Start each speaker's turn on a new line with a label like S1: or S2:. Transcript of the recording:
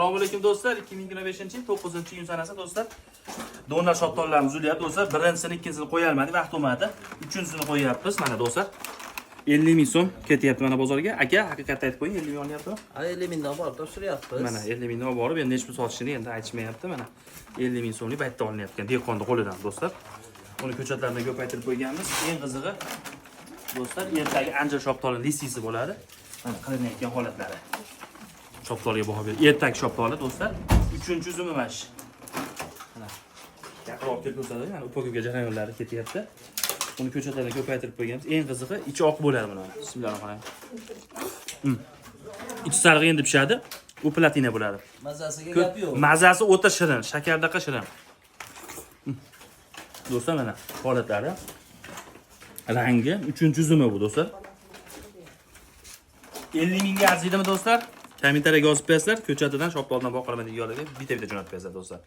S1: Assalomu alaykum do'stlar. 2025-yil 9-iyun sanasi do'stlar. Donar shotollarimiz uzyapti do'stlar. Birinchisini, ikkinchisini qo'ya olmadik, vaqt bo'lmadi. Uchinchisini qo'yapmiz. Mana do'stlar. 50 ming so'm ketyapti mana bozorga. Aka, haqiqatni aytib qo'ying, 50 ming olyaptimi?
S2: 50 mingdan borib topshiryapmiz.
S1: Mana 50 mingdan olib borib, endi nechta sotishini endi aytishmayapti. Mana 50 ming so'mlik baytda olinayotgan dehqonning qo'lidan do'stlar. Uni ko'chatlarni ko'paytirib qo'yganmiz. Eng qizig'i do'stlar, ertagi anjir shoptoli listisi bo'ladi. Mana qilinayotgan holatlari. Shoptoliga baho berib. Ertagi shoptoli do'stlar, 3-uzumi mash. Mana yaqinroq kelib ko'rsatadi. Mana upakovka jarayonlari ketyapti. Uni ko'chatlarni ko'paytirib qo'yganmiz. Eng qizig'i ichi oq bo'ladi buni. Bismillahirrohmanirrohim. Ichi sariq endi pishadi. U platina bo'ladi.
S2: Mazasiga gap yo'q.
S1: Mazasi o'ta shirin, shakardaqa shirin. Do'stlar mana holatlari. Rangi 3-uzumi bu do'stlar. 50 mingga arziydimi do'stlar? Kommentariyaga yozib qo'yasizlar. Ko'chatidan, shoptoldan boqaraman deganlarga bitta jo'natib qo'yasizlar do'stlar.